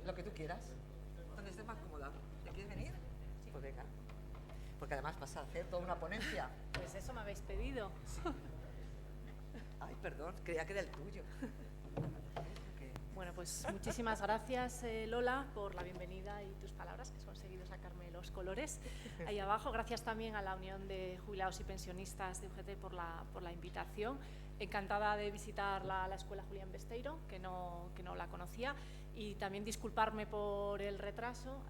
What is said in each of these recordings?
Lo que tú quieras. Donde estés más cómoda. ¿Te quieres venir? Sí. Pues venga. Porque además vas a hacer toda una ponencia. Pues eso me habéis pedido. Sí. Ay, perdón, creía que era el tuyo. Bueno, pues muchísimas gracias, Lola, por la bienvenida y tus palabras, que has conseguido sacarme los colores ahí abajo. Gracias también a la Unión de Jubilados y Pensionistas de UGT por la invitación. Encantada de visitar la Escuela Julián Besteiro, que no la conocía, y también disculparme por el retraso.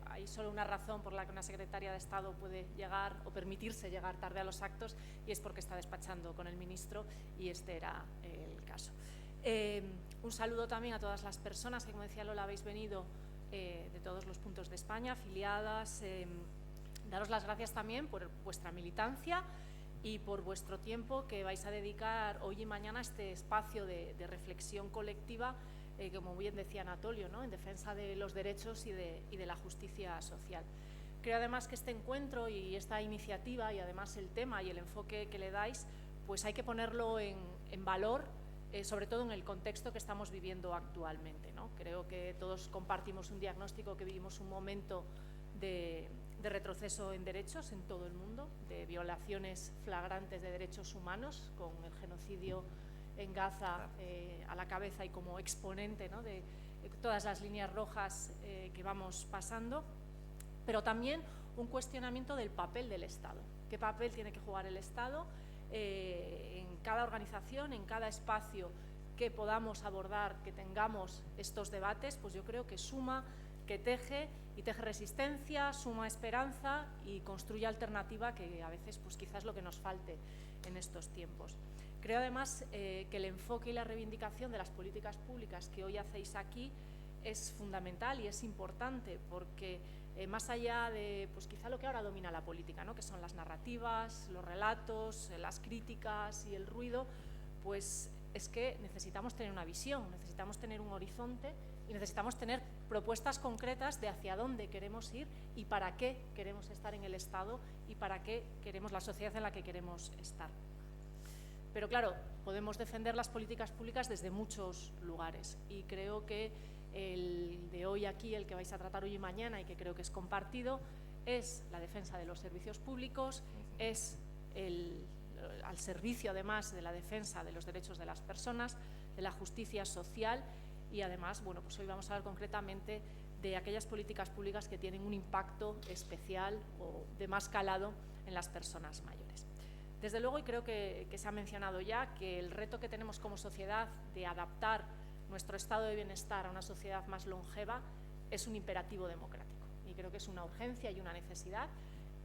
Hay solo una razón por la que una secretaria de Estado puede llegar o permitirse llegar tarde a los actos, y es porque está despachando con el ministro, y este era el caso. Un saludo también a todas las personas que, como decía Lola, habéis venido de todos los puntos de España, afiliadas. Daros las gracias también por vuestra militancia y por vuestro tiempo que vais a dedicar hoy y mañana a este espacio de reflexión colectiva, como bien decía Anatolio, ¿no?, en defensa de los derechos y de la justicia social. Creo además que este encuentro y esta iniciativa, y además el tema y el enfoque que le dais, pues hay que ponerlo en valor, sobre todo en el contexto que estamos viviendo actualmente, ¿no? Creo que todos compartimos un diagnóstico, que vivimos un momento de retroceso en derechos en todo el mundo, de violaciones flagrantes de derechos humanos, con el genocidio en Gaza a la cabeza y como exponente, ¿no?, de todas las líneas rojas que vamos pasando, pero también un cuestionamiento del papel del Estado. ¿Qué papel tiene que jugar el Estado en cada organización, en cada espacio que podamos abordar, que tengamos estos debates? Pues yo creo que suma, que teje resistencia, suma esperanza y construye alternativa, que a veces pues quizás lo que nos falte en estos tiempos. Creo además que el enfoque y la reivindicación de las políticas públicas que hoy hacéis aquí es fundamental y es importante, porque más allá de pues quizá lo que ahora domina la política, ¿no?, que son las narrativas, los relatos, las críticas y el ruido, pues es que necesitamos tener una visión, necesitamos tener un horizonte y necesitamos tener propuestas concretas de hacia dónde queremos ir y para qué queremos estar en el Estado y para qué queremos la sociedad en la que queremos estar. Pero claro, podemos defender las políticas públicas desde muchos lugares, y creo que el de hoy aquí, el que vais a tratar hoy y mañana, y que creo que es compartido, es la defensa de los servicios públicos, es al servicio además de la defensa de los derechos de las personas, de la justicia social, y además, bueno, pues hoy vamos a hablar concretamente de aquellas políticas públicas que tienen un impacto especial o de más calado en las personas mayores. Desde luego, y creo que se ha mencionado ya, que el reto que tenemos como sociedad de adaptar nuestro estado de bienestar a una sociedad más longeva es un imperativo democrático, y creo que es una urgencia y una necesidad,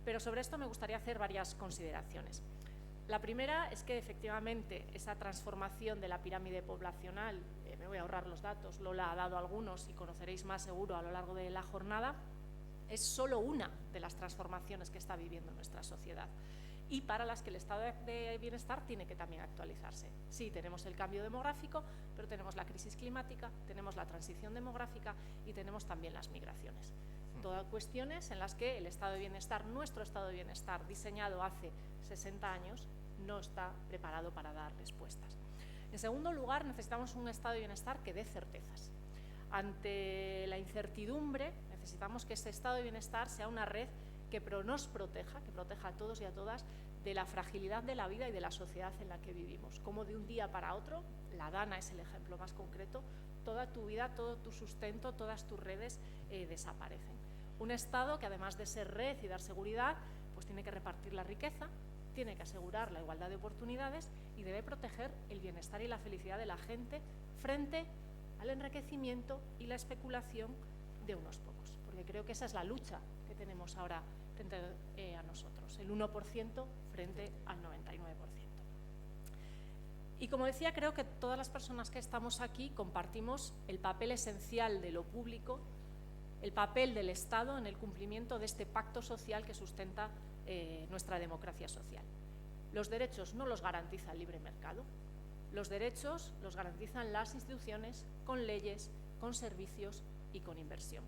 pero sobre esto me gustaría hacer varias consideraciones. La primera es que efectivamente esa transformación de la pirámide poblacional, me voy a ahorrar los datos, Lola ha dado algunos y conoceréis más seguro a lo largo de la jornada, es solo una de las transformaciones que está viviendo nuestra sociedad, y para las que el estado de bienestar tiene que también actualizarse. Sí, tenemos el cambio demográfico, pero tenemos la crisis climática, tenemos la transición demográfica y tenemos también las migraciones. Todas cuestiones en las que el estado de bienestar, nuestro estado de bienestar, diseñado hace 60 años, no está preparado para dar respuestas. En segundo lugar, necesitamos un estado de bienestar que dé certezas. Ante la incertidumbre, necesitamos que ese estado de bienestar sea una red que nos proteja, que proteja a todos y a todas de la fragilidad de la vida y de la sociedad en la que vivimos. Como de un día para otro, la Dana es el ejemplo más concreto, toda tu vida, todo tu sustento, todas tus redes desaparecen. Un Estado que, además de ser red y dar seguridad, pues tiene que repartir la riqueza, tiene que asegurar la igualdad de oportunidades y debe proteger el bienestar y la felicidad de la gente frente al enriquecimiento y la especulación de unos pocos, porque creo que esa es la lucha que tenemos ahora frente a nosotros, el 1% frente al 99%. Y como decía, creo que todas las personas que estamos aquí compartimos el papel esencial de lo público, el papel del Estado en el cumplimiento de este pacto social que sustenta nuestra democracia social. Los derechos no los garantiza el libre mercado, los derechos los garantizan las instituciones con leyes, con servicios y con inversión.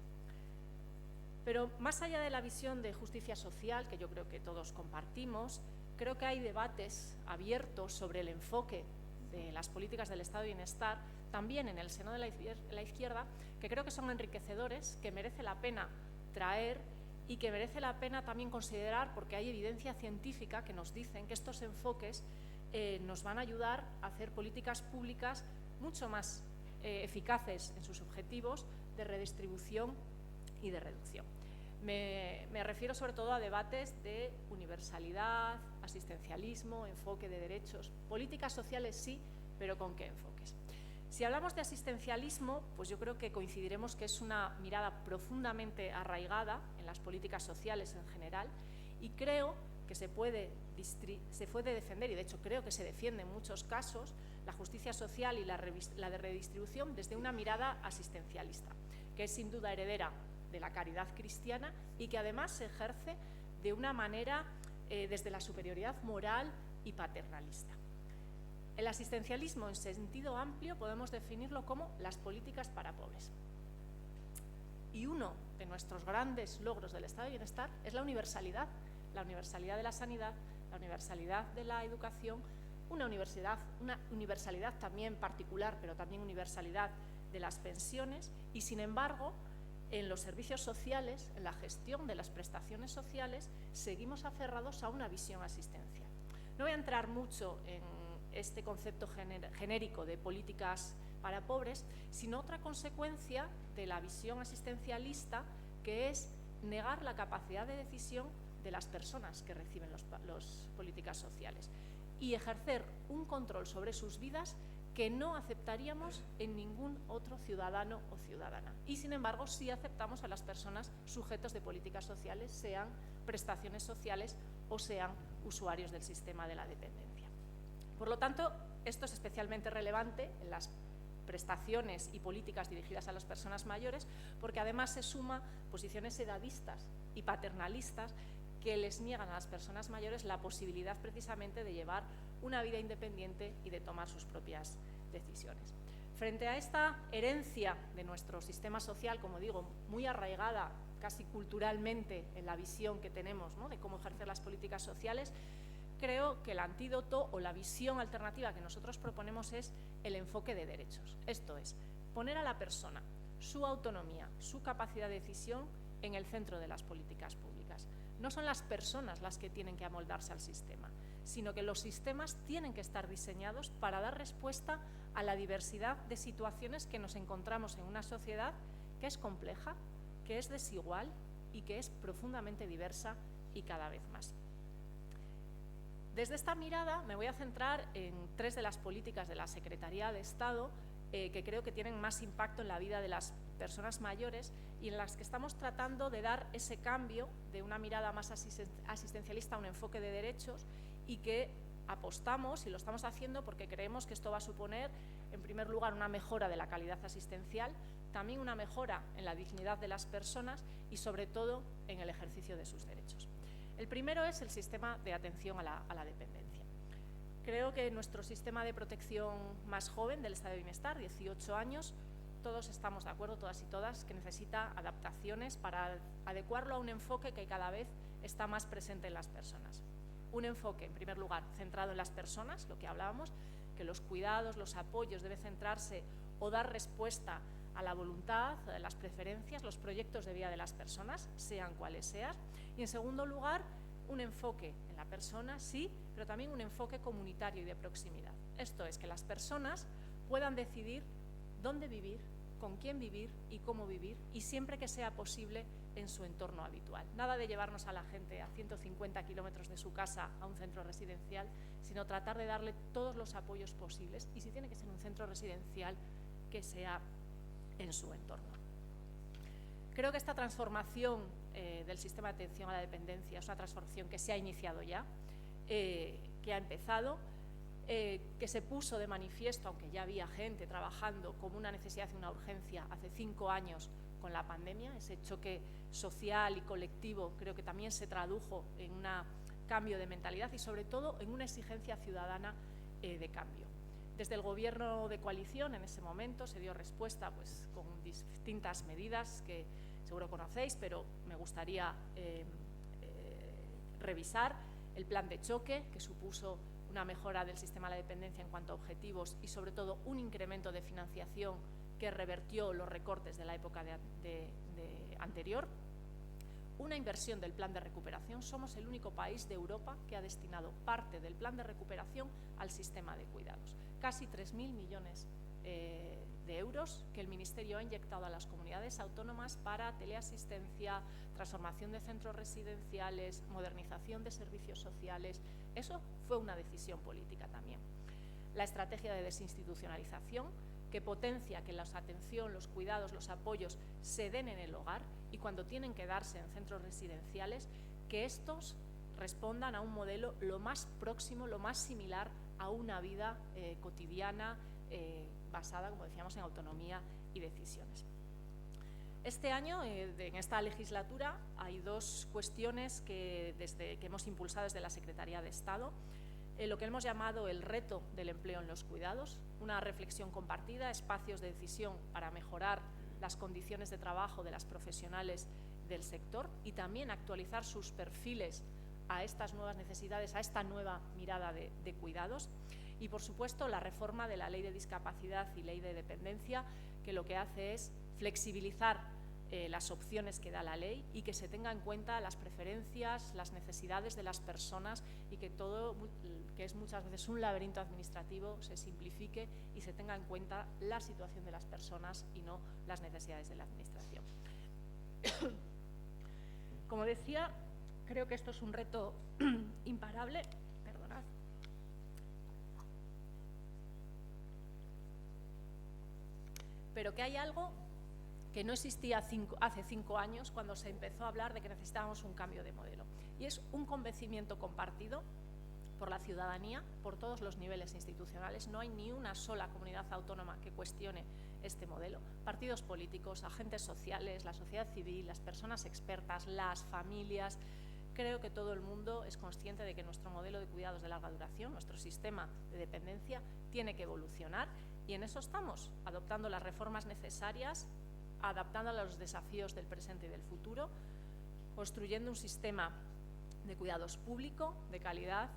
Pero más allá de la visión de justicia social, que yo creo que todos compartimos, creo que hay debates abiertos sobre el enfoque de las políticas del estado de bienestar también en el seno de la izquierda, que creo que son enriquecedores, que merece la pena traer y que merece la pena también considerar, porque hay evidencia científica que nos dicen que estos enfoques nos van a ayudar a hacer políticas públicas mucho más eficaces en sus objetivos de redistribución y de reducción. Me refiero sobre todo a debates de universalidad, asistencialismo, enfoque de derechos, políticas sociales sí, pero ¿con qué enfoques? Si hablamos de asistencialismo, pues yo creo que coincidiremos que es una mirada profundamente arraigada en las políticas sociales en general, y creo que se puede defender, y de hecho creo que se defiende en muchos casos, la justicia social y la de redistribución desde una mirada asistencialista, que es sin duda heredera de la caridad cristiana y que además se ejerce de una manera desde la superioridad moral y paternalista. El asistencialismo en sentido amplio podemos definirlo como las políticas para pobres. Y uno de nuestros grandes logros del estado de bienestar es la universalidad de la sanidad, la universalidad de la educación, una universalidad también particular, pero también universalidad de las pensiones, y sin embargo, en los servicios sociales, en la gestión de las prestaciones sociales, seguimos aferrados a una visión asistencial. No voy a entrar mucho en este concepto genérico de políticas para pobres, sino otra consecuencia de la visión asistencialista, que es negar la capacidad de decisión de las personas que reciben las políticas sociales y ejercer un control sobre sus vidas que no aceptaríamos en ningún otro ciudadano o ciudadana. Y, sin embargo, sí aceptamos a las personas sujetos de políticas sociales, sean prestaciones sociales o sean usuarios del sistema de la dependencia. Por lo tanto, esto es especialmente relevante en las prestaciones y políticas dirigidas a las personas mayores, porque además se suma posiciones edadistas y paternalistas que les niegan a las personas mayores la posibilidad precisamente de llevar una vida independiente y de tomar sus propias decisiones. Frente a esta herencia de nuestro sistema social, como digo, muy arraigada casi culturalmente en la visión que tenemos, ¿no?, de cómo ejercer las políticas sociales, creo que el antídoto o la visión alternativa que nosotros proponemos es el enfoque de derechos. Esto es, poner a la persona, su autonomía, su capacidad de decisión en el centro de las políticas públicas. No son las personas las que tienen que amoldarse al sistema, sino que los sistemas tienen que estar diseñados para dar respuesta a la diversidad de situaciones que nos encontramos en una sociedad que es compleja, que es desigual y que es profundamente diversa y cada vez más. Desde esta mirada me voy a centrar en tres de las políticas de la Secretaría de Estado que creo que tienen más impacto en la vida de las personas mayores y en las que estamos tratando de dar ese cambio de una mirada más asistencialista a un enfoque de derechos, y que apostamos, y lo estamos haciendo porque creemos que esto va a suponer, en primer lugar, una mejora de la calidad asistencial, también una mejora en la dignidad de las personas y, sobre todo, en el ejercicio de sus derechos. El primero es el sistema de atención a la dependencia. Creo que nuestro sistema de protección más joven del estado de bienestar, 18 años, todos estamos de acuerdo, todas y todas, que necesita adaptaciones para adecuarlo a un enfoque que cada vez está más presente en las personas. Un enfoque, en primer lugar, centrado en las personas, lo que hablábamos, que los cuidados, los apoyos deben centrarse o dar respuesta a la voluntad, a las preferencias, los proyectos de vida de las personas, sean cuales sean. Y, en segundo lugar, un enfoque en la persona, sí, pero también un enfoque comunitario y de proximidad. Esto es, que las personas puedan decidir dónde vivir, con quién vivir y cómo vivir, y siempre que sea posible en su entorno habitual. Nada de llevarnos a la gente a 150 kilómetros de su casa a un centro residencial, sino tratar de darle todos los apoyos posibles, y si tiene que ser un centro residencial, que sea en su entorno. Creo que esta transformación del sistema de atención a la dependencia es una transformación que se ha iniciado ya, que ha empezado, que se puso de manifiesto, aunque ya había gente trabajando, como una necesidad y una urgencia hace 5 años con la pandemia. Ese choque social y colectivo creo que también se tradujo en un cambio de mentalidad y, sobre todo, en una exigencia ciudadana de cambio. Desde el Gobierno de coalición, en ese momento, se dio respuesta pues, con distintas medidas que seguro conocéis, pero me gustaría revisar. El plan de choque, que supuso una mejora del sistema de la dependencia en cuanto a objetivos y, sobre todo, un incremento de financiación que revertió los recortes de la época anterior. Una inversión del plan de recuperación. Somos el único país de Europa que ha destinado parte del plan de recuperación al sistema de cuidados. Casi 3.000 millones de euros que el Ministerio ha inyectado a las comunidades autónomas para teleasistencia, transformación de centros residenciales, modernización de servicios sociales. Eso fue una decisión política también. La estrategia de desinstitucionalización, que potencia que la atención, los cuidados, los apoyos se den en el hogar y cuando tienen que darse en centros residenciales, que estos respondan a un modelo lo más próximo, lo más similar a una vida cotidiana basada, como decíamos, en autonomía y decisiones. Este año, en esta legislatura, hay dos cuestiones que hemos impulsado desde la Secretaría de Estado. Lo que hemos llamado el reto del empleo en los cuidados, una reflexión compartida, espacios de decisión para mejorar las condiciones de trabajo de las profesionales del sector y también actualizar sus perfiles a estas nuevas necesidades, a esta nueva mirada de cuidados. Y, por supuesto, la reforma de la Ley de Discapacidad y Ley de Dependencia, que lo que hace es flexibilizar las opciones que da la ley y que se tenga en cuenta las preferencias, las necesidades de las personas y que todo, que es muchas veces un laberinto administrativo, se simplifique y se tenga en cuenta la situación de las personas y no las necesidades de la administración. Como decía, creo que esto es un reto imparable. Perdonad. Pero que hay algo que no existía hace 5 años cuando se empezó a hablar de que necesitábamos un cambio de modelo. Y es un convencimiento compartido por la ciudadanía, por todos los niveles institucionales. No hay ni una sola comunidad autónoma que cuestione este modelo. Partidos políticos, agentes sociales, la sociedad civil, las personas expertas, las familias. Creo que todo el mundo es consciente de que nuestro modelo de cuidados de larga duración, nuestro sistema de dependencia, tiene que evolucionar y en eso estamos, adoptando las reformas necesarias, adaptando a los desafíos del presente y del futuro, construyendo un sistema de cuidados público, de calidad,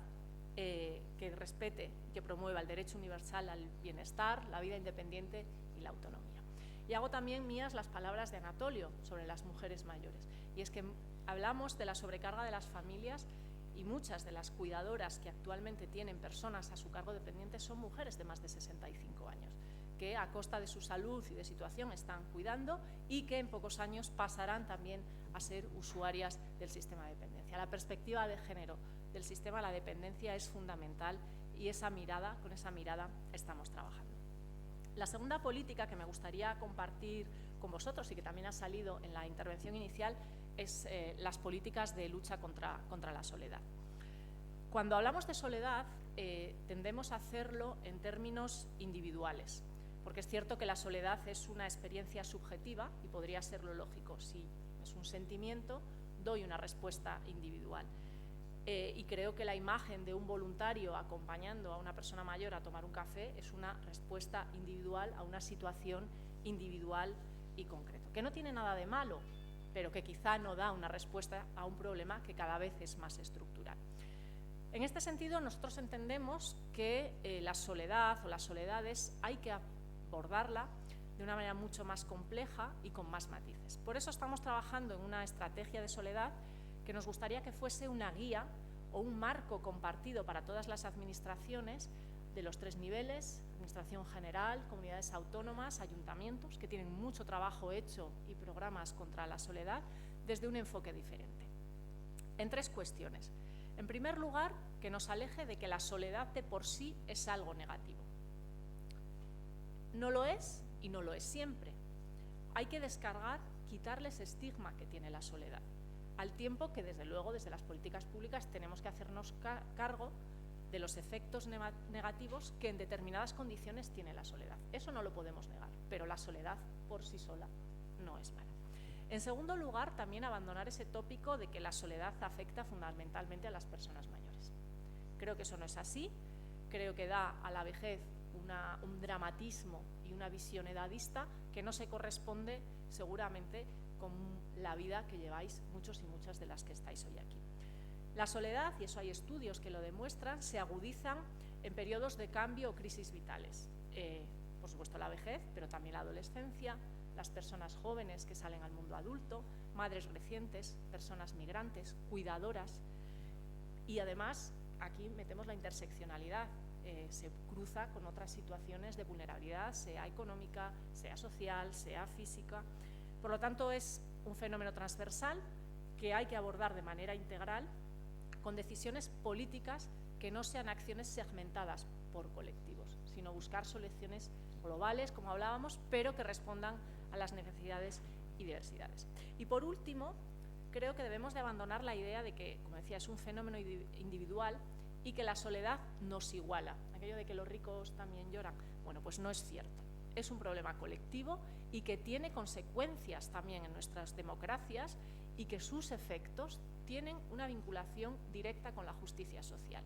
que respete, que promueva el derecho universal al bienestar, la vida independiente y la autonomía. Y hago también mías las palabras de Anatolio sobre las mujeres mayores. Y es que hablamos de la sobrecarga de las familias y muchas de las cuidadoras que actualmente tienen personas a su cargo dependientes son mujeres de más de 65 años, que a costa de su salud y de situación están cuidando y que en pocos años pasarán también a ser usuarias del sistema de dependencia. La perspectiva de género del sistema de la dependencia es fundamental y con esa mirada estamos trabajando. La segunda política que me gustaría compartir con vosotros y que también ha salido en la intervención inicial es las políticas de lucha contra la soledad. Cuando hablamos de soledad, tendemos a hacerlo en términos individuales, porque es cierto que la soledad es una experiencia subjetiva y podría ser lo lógico. Si es un sentimiento, doy una respuesta individual. Y creo que la imagen de un voluntario acompañando a una persona mayor a tomar un café es una respuesta individual a una situación individual y concreta, que no tiene nada de malo, pero que quizá no da una respuesta a un problema que cada vez es más estructural. En este sentido, nosotros entendemos que la soledad o las soledades hay que abordarla de una manera mucho más compleja y con más matices. Por eso estamos trabajando en una estrategia de soledad que nos gustaría que fuese una guía o un marco compartido para todas las administraciones de los 3 niveles, administración general, comunidades autónomas, ayuntamientos, que tienen mucho trabajo hecho y programas contra la soledad desde un enfoque diferente. En 3 cuestiones. En primer lugar, que nos aleje de que la soledad de por sí es algo negativo. No lo es y no lo es siempre. Hay que descargar, quitarle ese estigma que tiene la soledad, al tiempo que, desde luego, desde las políticas públicas tenemos que hacernos cargo de los efectos negativos que en determinadas condiciones tiene la soledad. Eso no lo podemos negar, pero la soledad por sí sola no es mala. En segundo lugar, también abandonar ese tópico de que la soledad afecta fundamentalmente a las personas mayores. Creo que eso no es así. Creo que da a la vejez un dramatismo y una visión edadista que no se corresponde seguramente con la vida que lleváis muchos y muchas de las que estáis hoy aquí. La soledad, y eso hay estudios que lo demuestran, se agudizan en periodos de cambio o crisis vitales. Por supuesto la vejez, pero también la adolescencia, las personas jóvenes que salen al mundo adulto, madres recientes, personas migrantes, cuidadoras. Y además, aquí metemos la interseccionalidad. Se cruza con otras situaciones de vulnerabilidad, sea económica, sea social, sea física. Por lo tanto, es un fenómeno transversal que hay que abordar de manera integral con decisiones políticas que no sean acciones segmentadas por colectivos, sino buscar soluciones globales, como hablábamos, pero que respondan a las necesidades y diversidades. Y por último, creo que debemos de abandonar la idea de que, como decía, es un fenómeno individual y que la soledad nos iguala. Aquello de que los ricos también lloran, bueno, pues no es cierto. Es un problema colectivo y que tiene consecuencias también en nuestras democracias y que sus efectos tienen una vinculación directa con la justicia social.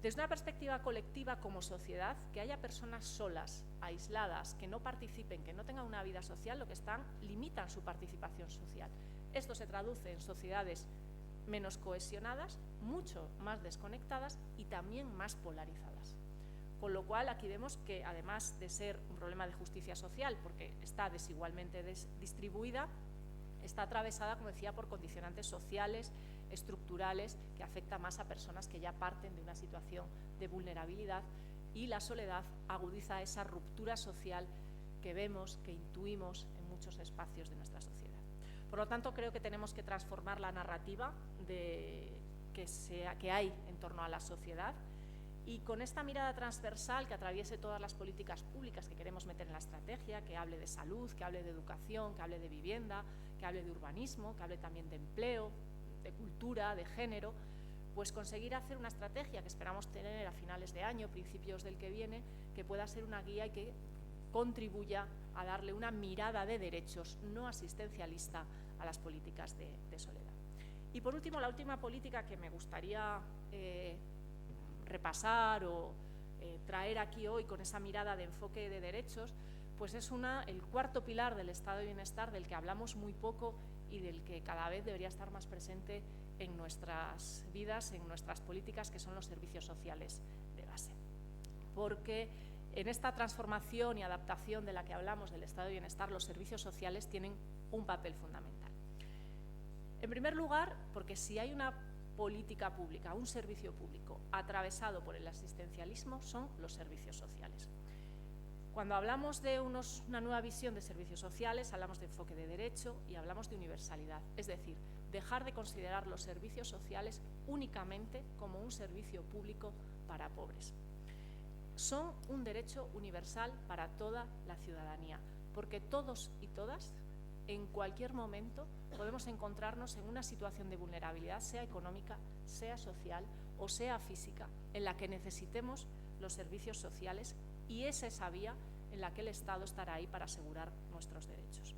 Desde una perspectiva colectiva como sociedad, que haya personas solas, aisladas, que no participen, que no tengan una vida social, lo que limitan su participación social. Esto se traduce en sociedades menos cohesionadas, mucho más desconectadas y también más polarizadas. Con lo cual, aquí vemos que, además de ser un problema de justicia social, porque está desigualmente distribuida, está atravesada, como decía, por condicionantes sociales, estructurales, que afectan más a personas que ya parten de una situación de vulnerabilidad, y la soledad agudiza esa ruptura social que vemos, que intuimos en muchos espacios de nuestra sociedad. Por lo tanto, creo que tenemos que transformar la narrativa que hay en torno a la sociedad, y con esta mirada transversal que atraviese todas las políticas públicas que queremos meter en la estrategia, que hable de salud, que hable de educación, que hable de vivienda, que hable de urbanismo, que hable también de empleo, de cultura, de género, pues conseguir hacer una estrategia que esperamos tener a finales de año, principios del que viene, que pueda ser una guía y que contribuya a darle una mirada de derechos no asistencialista a las políticas de soledad. Y por último, la última política que me gustaría repasar o traer aquí hoy con esa mirada de enfoque de derechos, pues es el cuarto pilar del estado de bienestar, del que hablamos muy poco y del que cada vez debería estar más presente en nuestras vidas, en nuestras políticas, que son los servicios sociales de base. Porque en esta transformación y adaptación de la que hablamos del estado de bienestar, los servicios sociales tienen un papel fundamental. En primer lugar, porque si hay una política pública, un servicio público atravesado por el asistencialismo, son los servicios sociales. Cuando hablamos de una nueva visión de servicios sociales, hablamos de enfoque de derecho y hablamos de universalidad, es decir, dejar de considerar los servicios sociales únicamente como un servicio público para pobres. Son un derecho universal para toda la ciudadanía, porque todos y todas, en cualquier momento, podemos encontrarnos en una situación de vulnerabilidad, sea económica, sea social o sea física, en la que necesitemos los servicios sociales, y es esa vía en la que el Estado estará ahí para asegurar nuestros derechos.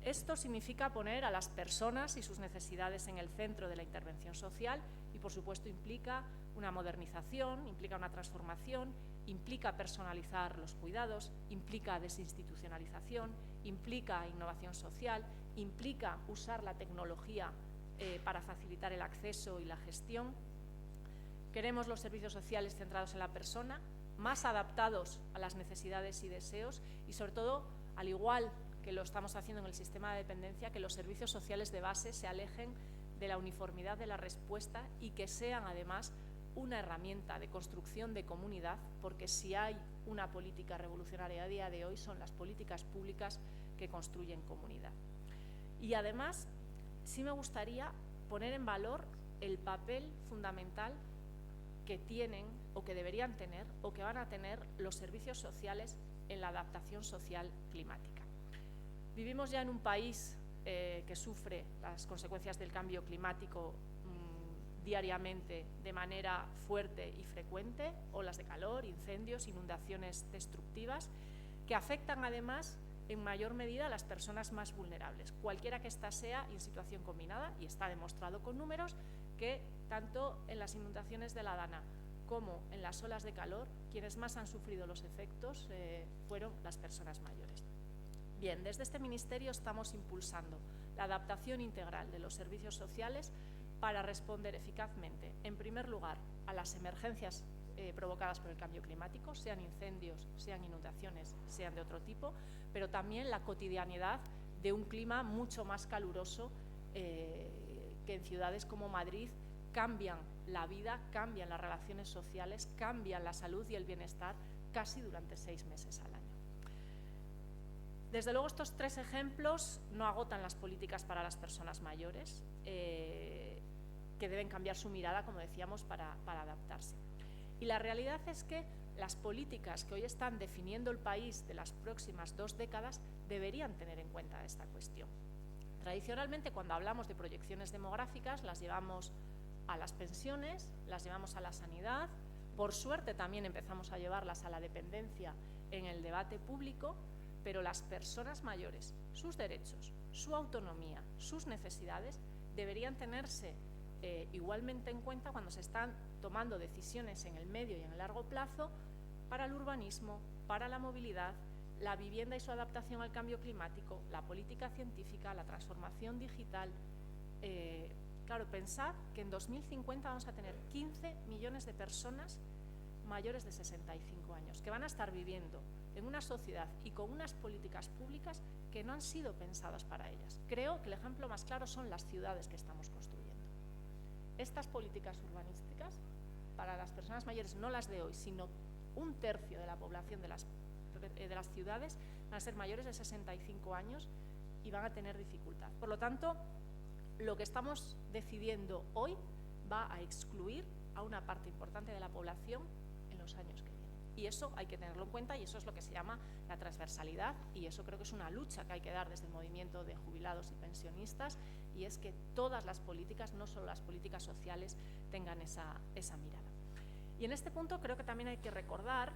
Esto significa poner a las personas y sus necesidades en el centro de la intervención social y, por supuesto, implica una modernización, implica una transformación, implica personalizar los cuidados, implica desinstitucionalización, implica innovación social, implica usar la tecnología para facilitar el acceso y la gestión. Queremos los servicios sociales centrados en la persona, más adaptados a las necesidades y deseos y, sobre todo, al igual que lo estamos haciendo en el sistema de dependencia, que los servicios sociales de base se alejen de la uniformidad de la respuesta y que sean, además, una herramienta de construcción de comunidad, porque si hay una política revolucionaria a día de hoy son las políticas públicas que construyen comunidad. Y además, sí me gustaría poner en valor el papel fundamental que tienen o que deberían tener o que van a tener los servicios sociales en la adaptación social climática. Vivimos ya en un país que sufre las consecuencias del cambio climático diariamente de manera fuerte y frecuente, olas de calor, incendios, inundaciones destructivas, que afectan además en mayor medida a las personas más vulnerables, cualquiera que ésta sea y en situación combinada, y está demostrado con números que tanto en las inundaciones de la Dana como en las olas de calor, quienes más han sufrido los efectos fueron las personas mayores. Bien, desde este Ministerio estamos impulsando la adaptación integral de los servicios sociales para responder eficazmente, en primer lugar, a las emergencias provocadas por el cambio climático, sean incendios, sean inundaciones, sean de otro tipo, pero también la cotidianidad de un clima mucho más caluroso que en ciudades como Madrid cambian la vida, cambian las relaciones sociales, cambian la salud y el bienestar casi durante 6 meses al año. Desde luego, estos 3 ejemplos no agotan las políticas para las personas mayores, que deben cambiar su mirada, como decíamos, para adaptarse. Y la realidad es que las políticas que hoy están definiendo el país de las próximas 2 décadas deberían tener en cuenta esta cuestión. Tradicionalmente, cuando hablamos de proyecciones demográficas, las llevamos a las pensiones, las llevamos a la sanidad, por suerte también empezamos a llevarlas a la dependencia en el debate público, pero las personas mayores, sus derechos, su autonomía, sus necesidades deberían tenerse igualmente en cuenta cuando se están tomando decisiones en el medio y en el largo plazo para el urbanismo, para la movilidad, la vivienda y su adaptación al cambio climático, la política científica, la transformación digital. Claro, pensad que en 2050 vamos a tener 15 millones de personas mayores de 65 años que van a estar viviendo en una sociedad y con unas políticas públicas que no han sido pensadas para ellas. Creo que el ejemplo más claro son las ciudades que estamos construyendo. Estas políticas urbanísticas, para las personas mayores, no las de hoy, sino 1/3 de la población de las ciudades, van a ser mayores de 65 años y van a tener dificultad. Por lo tanto, lo que estamos decidiendo hoy va a excluir a una parte importante de la población en los años que vienen. Y eso hay que tenerlo en cuenta y eso es lo que se llama la transversalidad, y eso creo que es una lucha que hay que dar desde el movimiento de jubilados y pensionistas, y es que todas las políticas, no solo las políticas sociales, tengan esa mirada. Y en este punto creo que también hay que recordar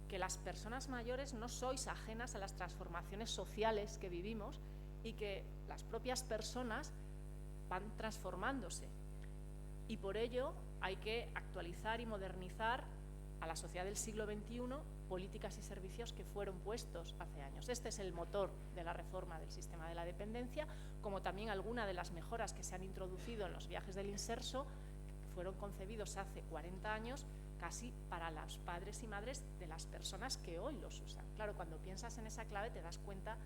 que las personas mayores no sois ajenas a las transformaciones sociales que vivimos y que las propias personas van transformándose. Y por ello hay que actualizar y modernizar a la sociedad del siglo XXI políticas y servicios que fueron puestos hace años. Este es el motor de la reforma del sistema de la dependencia, como también alguna de las mejoras que se han introducido en los viajes del inserso, que fueron concebidos hace 40 años casi para los padres y madres de las personas que hoy los usan. Claro, cuando piensas en esa clave te das cuenta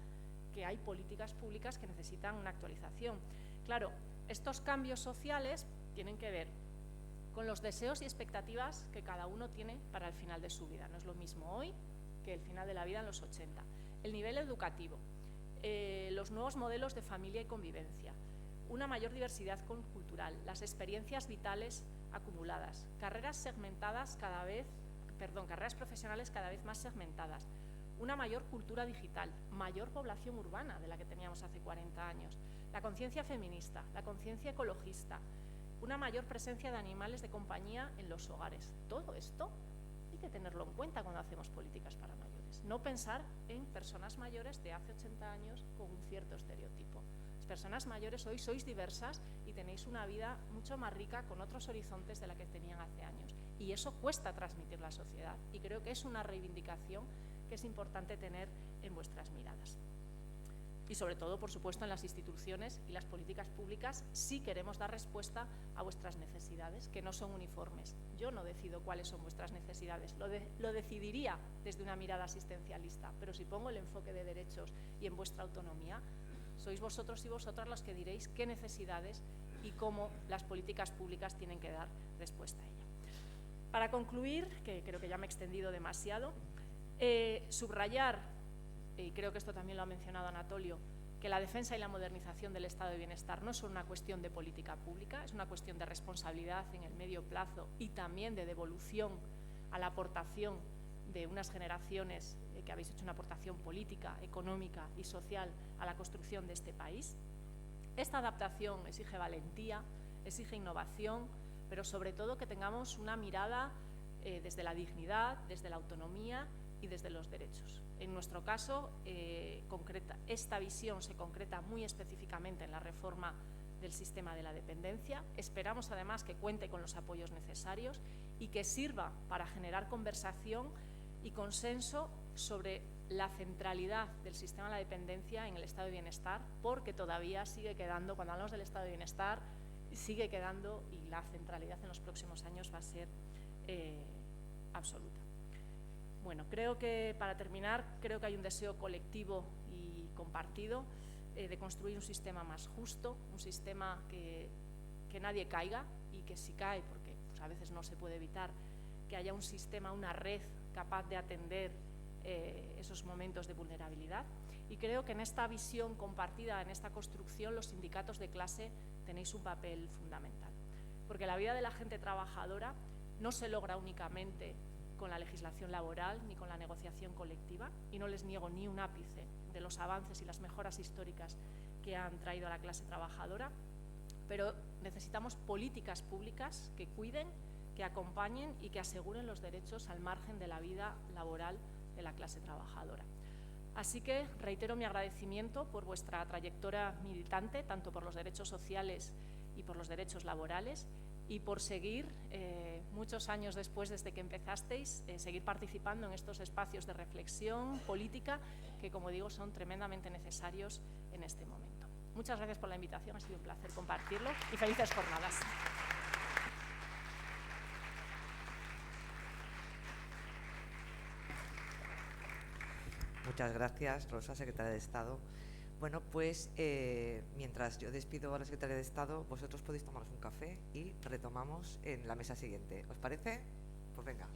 que hay políticas públicas que necesitan una actualización. Claro, estos cambios sociales tienen que ver con los deseos y expectativas que cada uno tiene para el final de su vida. No es lo mismo hoy que el final de la vida en los 80. El nivel educativo, los nuevos modelos de familia y convivencia, una mayor diversidad cultural, las experiencias vitales acumuladas, carreras profesionales cada vez más segmentadas, una mayor cultura digital, mayor población urbana de la que teníamos hace 40 años, la conciencia feminista, la conciencia ecologista, una mayor presencia de animales de compañía en los hogares. Todo esto hay que tenerlo en cuenta cuando hacemos políticas para mayores. No pensar en personas mayores de hace 80 años con un cierto estereotipo. Las personas mayores hoy sois diversas y tenéis una vida mucho más rica con otros horizontes de la que tenían hace años. Y eso cuesta transmitir a la sociedad. Y creo que es una reivindicación que es importante tener en vuestras miradas. Y sobre todo, por supuesto, en las instituciones y las políticas públicas, sí queremos dar respuesta a vuestras necesidades, que no son uniformes. Yo no decido cuáles son vuestras necesidades, lo decidiría desde una mirada asistencialista, pero si pongo el enfoque de derechos y en vuestra autonomía, sois vosotros y vosotras los que diréis qué necesidades y cómo las políticas públicas tienen que dar respuesta a ella. Para concluir, que creo que ya me he extendido demasiado, subrayar, y creo que esto también lo ha mencionado Anatolio, que la defensa y la modernización del estado de bienestar no es solo una cuestión de política pública, es una cuestión de responsabilidad en el medio plazo y también de devolución a la aportación de unas generaciones que habéis hecho una aportación política, económica y social a la construcción de este país. Esta adaptación exige valentía, exige innovación, pero sobre todo que tengamos una mirada desde la dignidad, desde la autonomía y desde los derechos. En nuestro caso, esta visión se concreta muy específicamente en la reforma del sistema de la dependencia. Esperamos además que cuente con los apoyos necesarios y que sirva para generar conversación y consenso sobre la centralidad del sistema de la dependencia en el estado de bienestar, porque todavía sigue quedando, cuando hablamos del estado de bienestar, sigue quedando, y la centralidad en los próximos años va a ser absoluta. Bueno, creo que, para terminar, creo que hay un deseo colectivo y compartido de construir un sistema más justo, un sistema que nadie caiga, y que si cae, porque pues, a veces no se puede evitar, que haya un sistema, una red capaz de atender esos momentos de vulnerabilidad. Y creo que en esta visión compartida, en esta construcción, los sindicatos de clase tenéis un papel fundamental. Porque la vida de la gente trabajadora no se logra únicamente con la legislación laboral ni con la negociación colectiva, y no les niego ni un ápice de los avances y las mejoras históricas que han traído a la clase trabajadora, pero necesitamos políticas públicas que cuiden, que acompañen y que aseguren los derechos al margen de la vida laboral de la clase trabajadora. Así que reitero mi agradecimiento por vuestra trayectoria militante, tanto por los derechos sociales y por los derechos laborales, y por seguir, muchos años después desde que empezasteis, seguir participando en estos espacios de reflexión política que, como digo, son tremendamente necesarios en este momento. Muchas gracias por la invitación, ha sido un placer compartirlo y felices jornadas. Muchas gracias, Rosa, secretaria de Estado. Bueno, pues mientras yo despido a la secretaria de Estado, vosotros podéis tomaros un café y retomamos en la mesa siguiente. ¿Os parece? Pues venga.